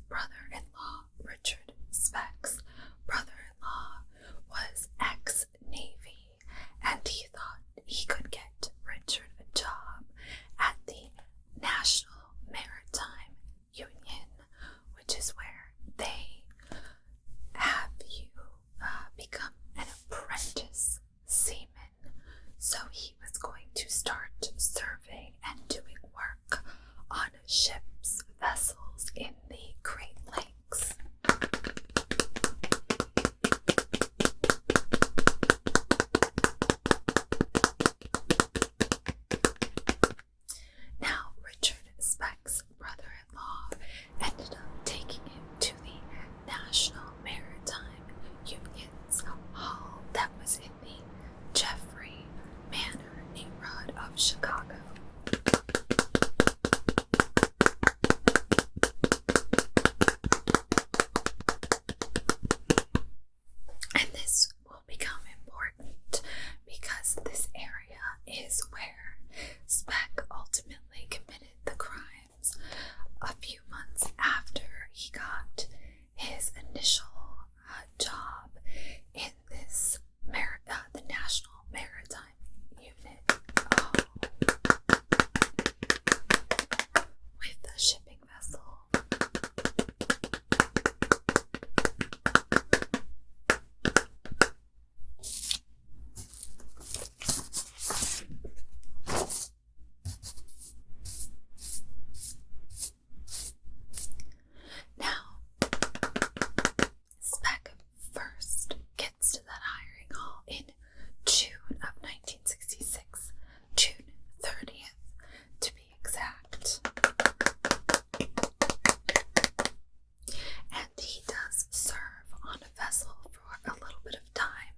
brother-in-law, Richard Speck's brother-in-law, was ex-Navy, and he thought he could get Richard a job at the National Maritime Union, which is where they have you become an apprentice seaman. So he was going to start serving and doing work on ships, vessels in the Great Lakes. Now, Richard Speck's brother-in-law ended up taking him to the National Maritime Union's hall that was in the Jeffrey Manor neighborhood of Chicago. And this will become important because this area is where Speck ultimately committed the crimes a few months after he got his initial job in this the National Maritime Unit with a shipping vessel. Now, Speck first gets to that hiring hall in June of 1966, June 30th to be exact. And he does serve on a vessel for a little bit of time,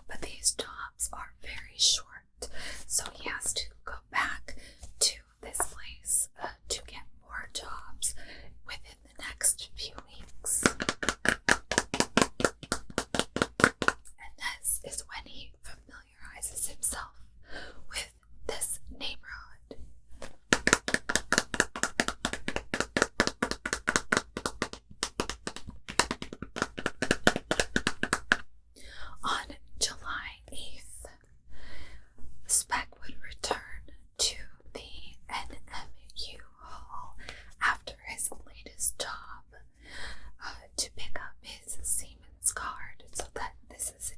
but these jobs are very short, so he has to go back to this place to get more jobs within the next few weeks. And this is when he familiarizes himself with this neighborhood. On July 8th, Speck would return to the NMU hall after his latest job to pick up his seaman's card, so that this is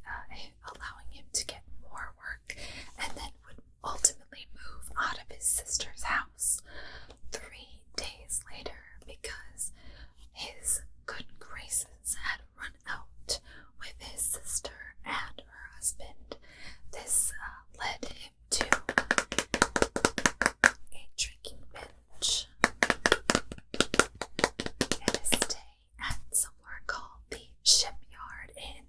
allowing him to get more work, and then would ultimately move out of his sister's house 3 days later because his good graces had run out with his sister and her husband. This led him to a drinking binge and a stay at somewhere called the Shipyard Inn,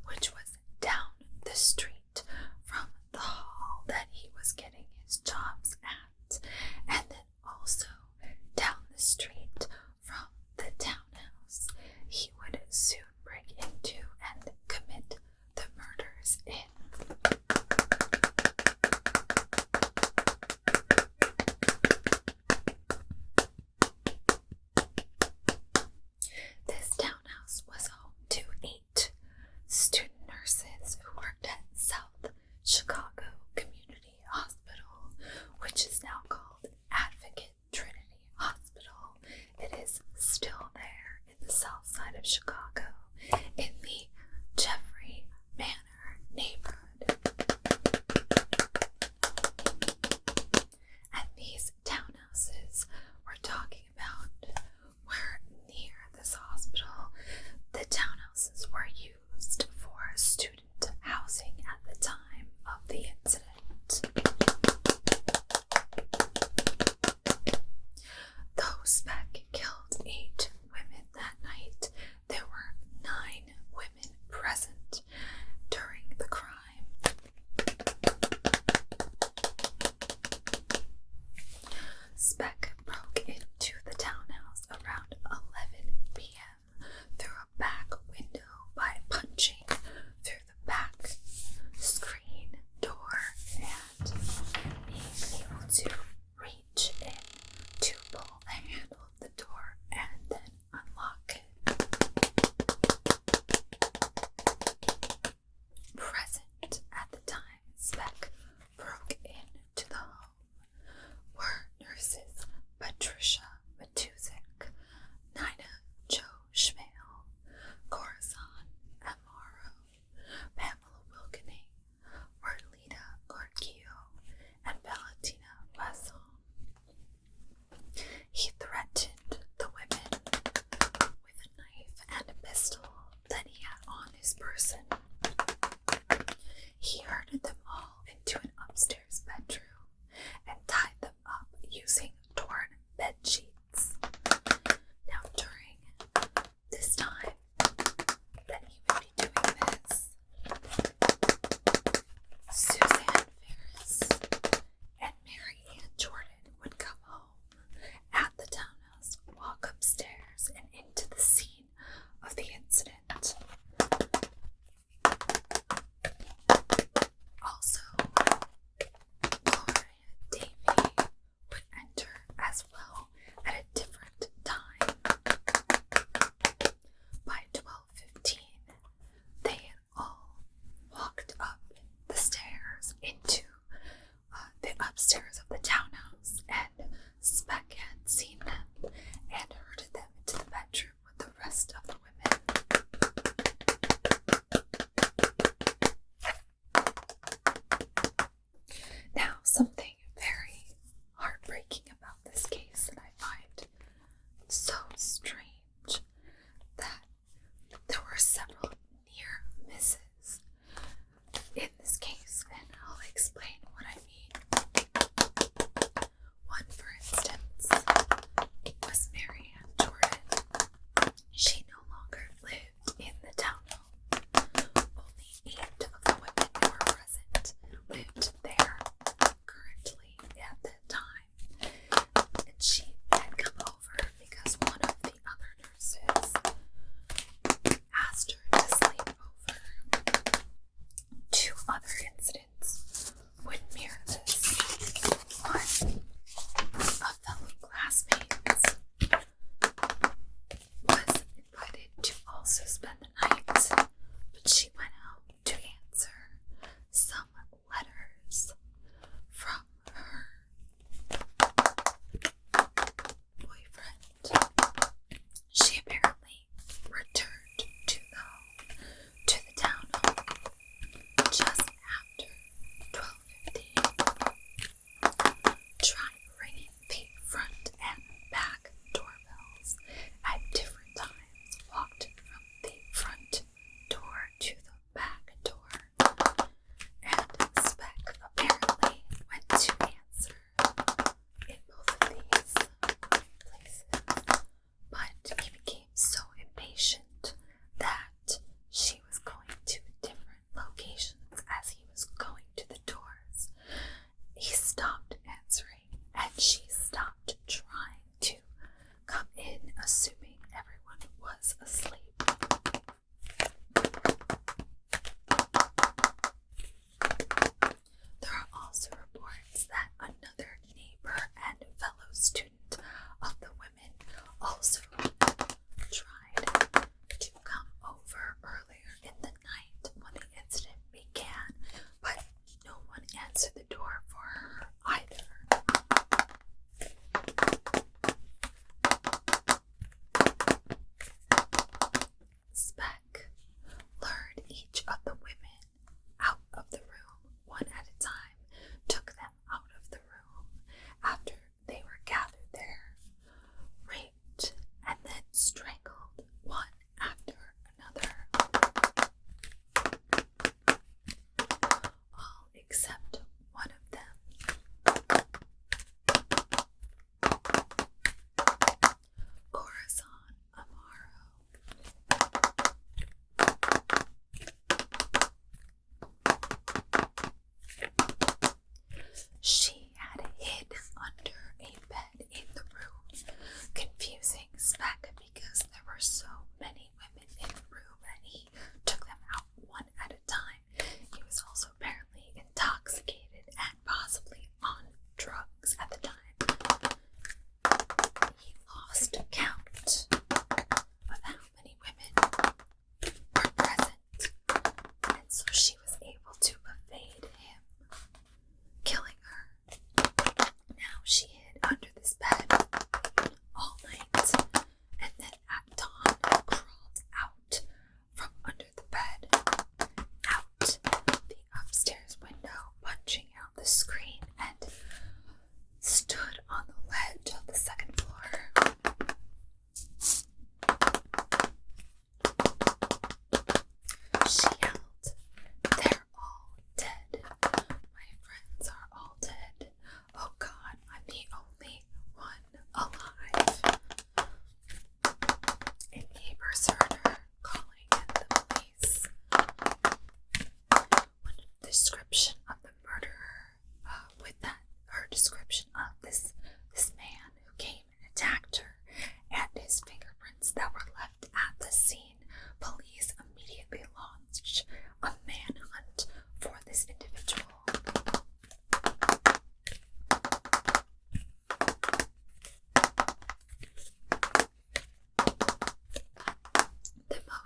which was down the street from the hall that he was getting his jobs at, and then also down the street from the townhouse he would soon break into and commit the murders in. This townhouse was home to 8 student nurses who worked at South Chicago Community Hospital, which is now called Advocate Trinity Hospital. It is still there in the south side of Chicago, in the Jeffrey Manor neighborhood. And these townhouses we're talking about were near this hospital. The townhouses were used for student housing at the time of the incident. Though Speck killed 8 women that night, there were scene of the incident. Also, Gloria Davy would enter as well at a different time. By 12:15, they had all walked up the stairs into the upstairs of the townhouse, and Speck had seen them and herded them into the bedroom with the rest of the women.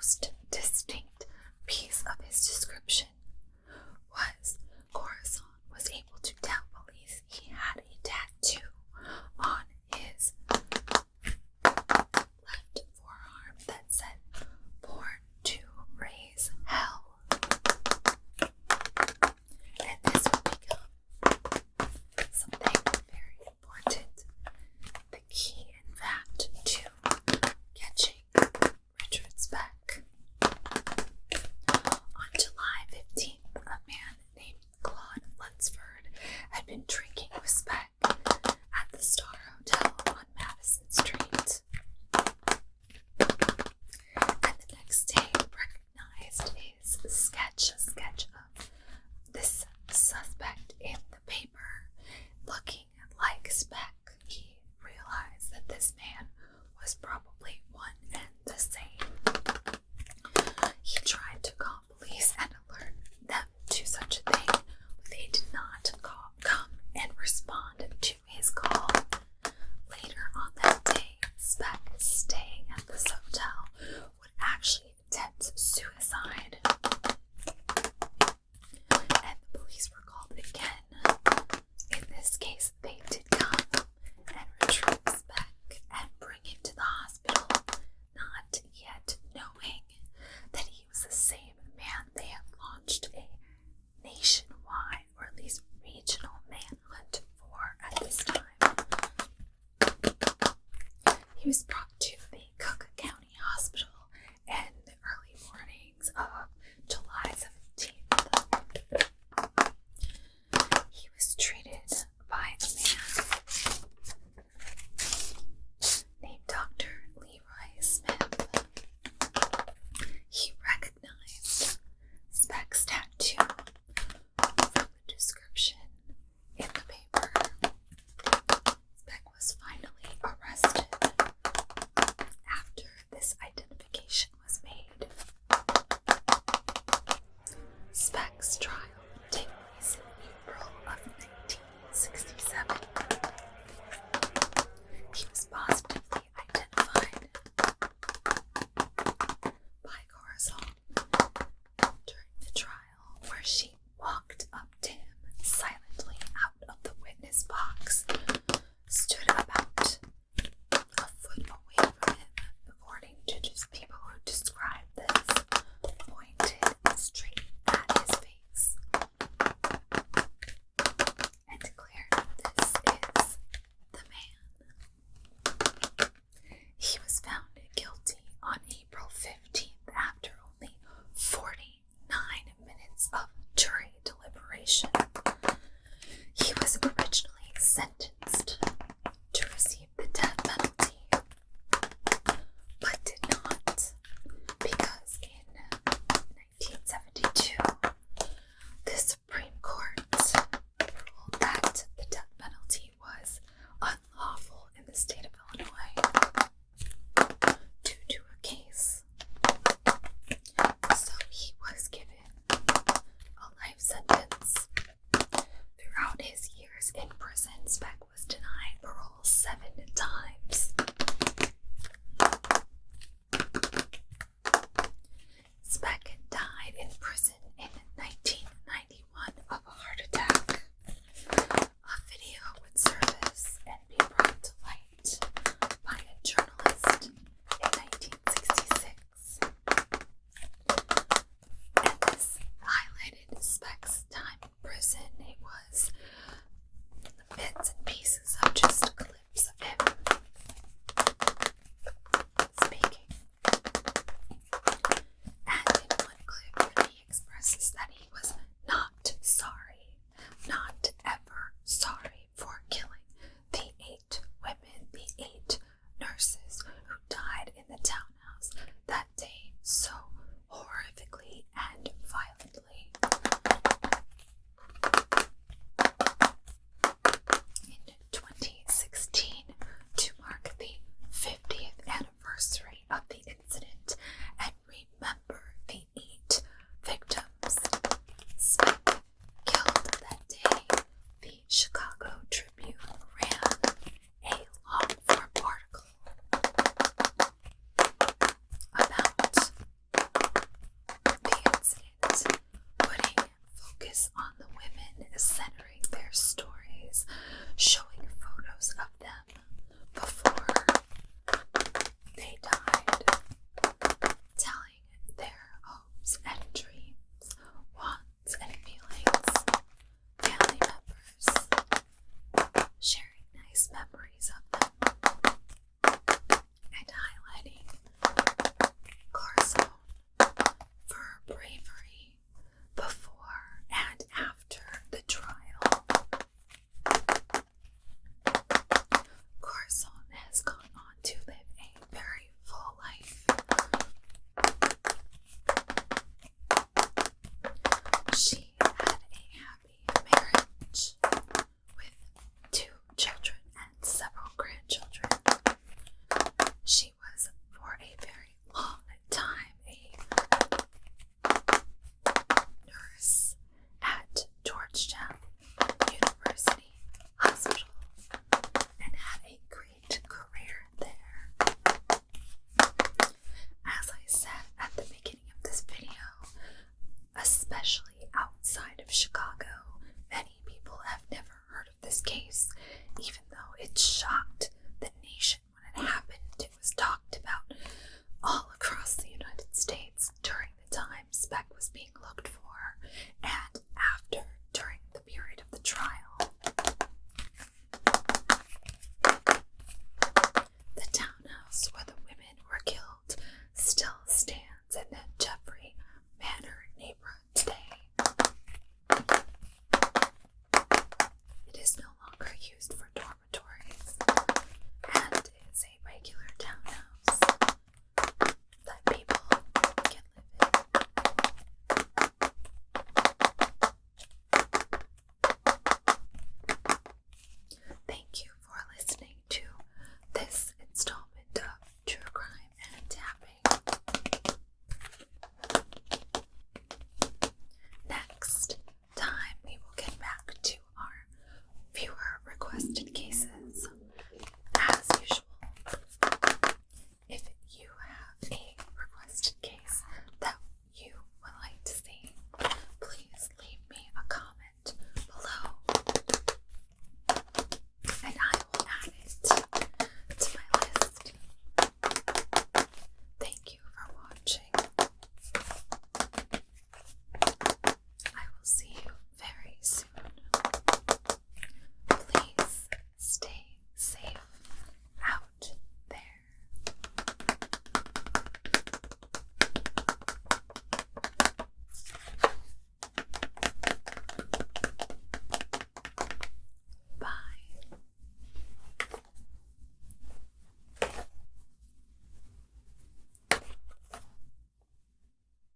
next